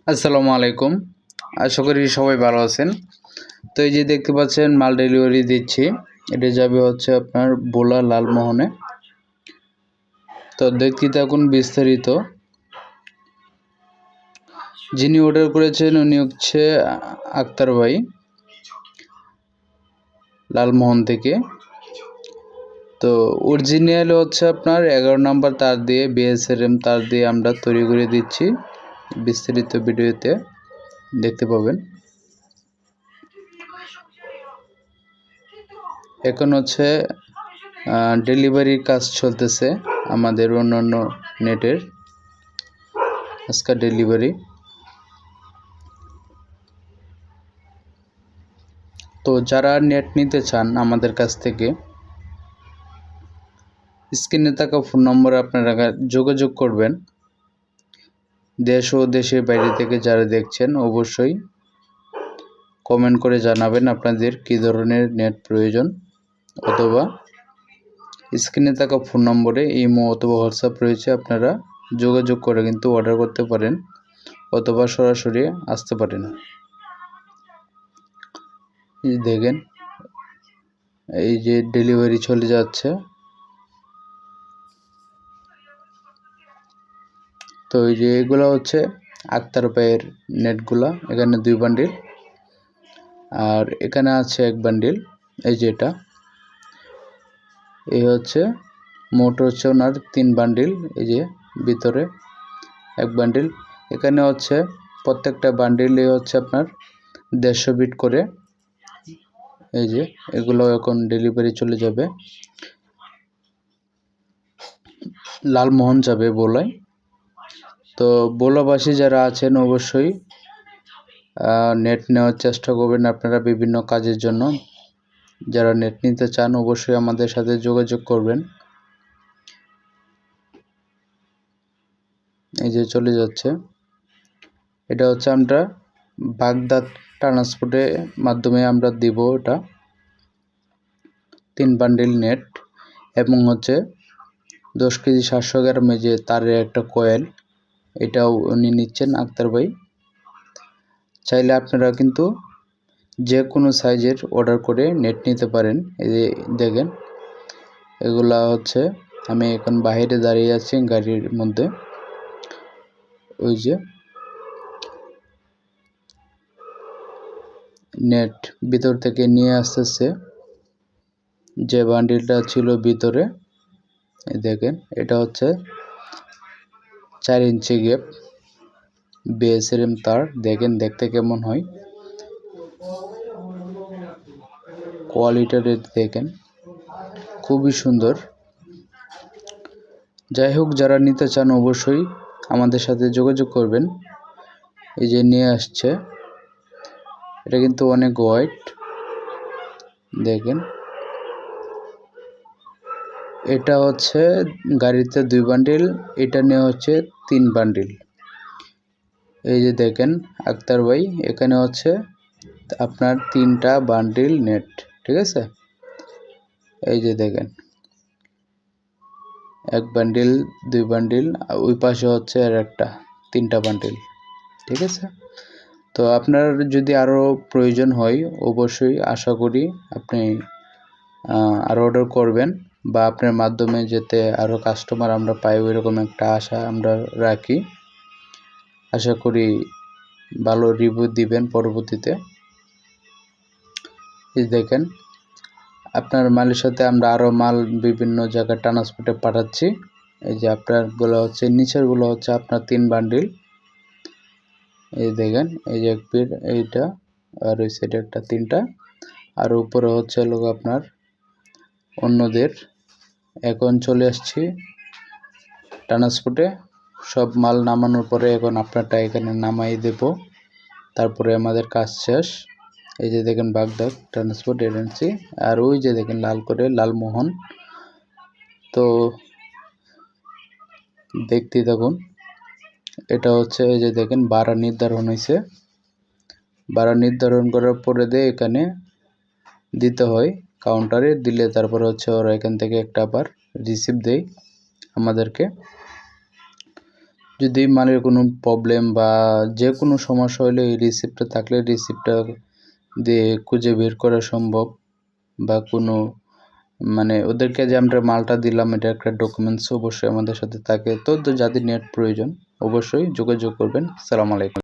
আসসালামু আলাইকুম। আশা করি সবাই ভালো আছেন। তো এই যে দেখতে পাচ্ছেন মাল ডেলিভারি দিচ্ছি। এটা যাবে হচ্ছে আপনার ভোলা লালমোহনে। তো দেখতে থাকুন বিস্তারিত। যিনি অর্ডার করেছেন উনি হচ্ছে আক্তার ভাই, লালমোহন থেকে। তো অরিজিনাল হচ্ছে আপনার 11 নম্বর তার দিয়ে বিএসআরএম তার দিয়ে আমরা তৈরি করে দিচ্ছি। বিস্তারিত ভিডিওতে দেখতে পাবেন। এখন হচ্ছে ডেলিভারির কাজ চলতেছে আমাদের অন্যান্য নেটের আজকাল ডেলিভারি। তো যারা নেট নিতে চান আমাদের কাছ থেকে স্ক্রিনে থাকা ফোন নম্বরে আপনারা যোগাযোগ করবেন। দেশ ও দেশের বাইরে থেকে যারা দেখছেন অবশ্যই কমেন্ট করে জানাবেন আপনাদের কী ধরনের নেট প্রয়োজন, অথবা স্ক্রিনে থাকা ফোন নম্বরে ইমো অথবা হোয়াটসঅ্যাপ রয়েছে, আপনারা যোগাযোগ করে কিন্তু অর্ডার করতে পারেন অথবা সরাসরি আসতে পারেন। এই দেখেন এই যে ডেলিভারি চলে যাচ্ছে। তো এই যে এগুলো হচ্ছে আক্তার ভাইয়ের নেটগুলা, এখানে 2 বান্ডিল আর এখানে আছে 1 বান্ডিল। এই যে এটা এই হচ্ছে মোট হচ্ছে ওনার 3 বান্ডিল। এই যে ভিতরে 1 বান্ডিল, এখানে হচ্ছে প্রত্যেকটা বান্ডিলে হচ্ছে আপনার 150 বিট করে। এই যে এগুলো এখন ডেলিভারি চলে যাবে, লালমোহন যাবে ভোলায়। তো ভোলাবাসী যারা আছেন অবশ্যই নেট নেওয়ার চেষ্টা করবেন আপনারা বিভিন্ন কাজের জন্য। যারা নেট নিতে চান অবশ্যই আমাদের সাথে যোগাযোগ করবেন। এই যে চলে যাচ্ছে, এটা হচ্ছে আমরা বাগদাদ ট্রান্সপোর্টের মাধ্যমে আমরা দিব। এটা 3 বান্ডিল নেট এবং হচ্ছে 10 কেজি 700 গ্রামে যে তারের একটা কয়েল, এটাও উনি নিচ্ছেন আক্তার ভাই। চাইলে আপনারা কিন্তু যে কোনো সাইজের অর্ডার করে নেট নিতে পারেন। এই যে দেখেন এগুলা হচ্ছে, আমি এখন বাইরে দাঁড়িয়ে আছি গাড়ির মধ্যে। ওই যে নেট ভিতর থেকে নিয়ে আসতেছে, যে বান্ডিলটা ছিল ভিতরে। এই দেখেন এটা হচ্ছে 4 ইঞ্চি গ্যাপ বিএসআরএম তার। দেখেন দেখতে কেমন হয়, কোয়ালিটিটা দেখেন খুবই সুন্দর। যাই হোক, যারা নিতে চান অবশ্যই আমাদের সাথে যোগাযোগ করবেন। এই যে নিয়ে আসছে, এটা কিন্তু অনেক ওয়াইড। দেখেন এটা হচ্ছে গাড়িতে 2 বান্ডিল, এটা নিয়ে হচ্ছে 3 বান্ডিল। এই যে দেখেন আক্তার ভাই, এখানে হচ্ছে আপনার 3টা বান্ডিল নেট, ঠিক আছে। এই যে দেখেন 1 বান্ডিল 2 বান্ডিল, ওই পাশে হচ্ছে আর একটা 3টা বান্ডিল, ঠিক আছে। তো আপনার যদি আরও প্রয়োজন হয় অবশ্যই আশা করি আপনি আরও অর্ডার করবেন, বা আপনার মাধ্যমে যাতে আরও কাস্টমার আমরা পাই ওইরকম একটা আশা আমরা রাখি। আশা করি ভালো রিভিউ দিবেন পরবর্তীতে। এই দেখেন আপনার মালের সাথে আমরা আরও মাল বিভিন্ন জায়গায় ট্রান্সপোর্টে পাঠাচ্ছি। এই যে আপনারগুলো হচ্ছে নিচেরগুলো হচ্ছে আপনার 3 বান্ডিল। এই দেখেন এই যে এক পিট এইটা, আর ওই সাইডে একটা 3টা, আর উপরে হচ্ছে লোক আপনার অন্যদের। এখন চলে আসছি ট্রান্সপোর্টে, সব মাল নামানোর পরে এখন আপনারটা এখানে নামাই দেব, তারপরে আমাদের কাজ শেষ। এই যে দেখেন বাগদাদ ট্রান্সপোর্ট এজেন্সি, আর ওই যে দেখেন লাল করে লালমোহন। তো দেখতে থাকুন। এটা হচ্ছে এই যে দেখেন ভাড়া নির্ধারণ হয়েছে, ভাড়া নির্ধারণ করার পরে দিয়ে এখানে দিতে হয়, কাউন্টারে দিলে তারপরে হচ্ছে ওরা এখান থেকে একটা আবার রিসিপ্ট দেয় আমাদেরকে। যদি মালের কোনো প্রবলেম বা যে কোনো সমস্যা হলে এই রিসিপ্টটা থাকলে রিসিপ্টটা দিয়ে খুঁজে বের করা সম্ভব, বা কোনো মানে ওদেরকে যে আমরা মালটা দিলাম এটা একটা ডকুমেন্টস অবশ্যই আমাদের সাথে থাকে। তো যাদের নেট প্রয়োজন অবশ্যই যোগাযোগ করবেন। আসসালামু আলাইকুম।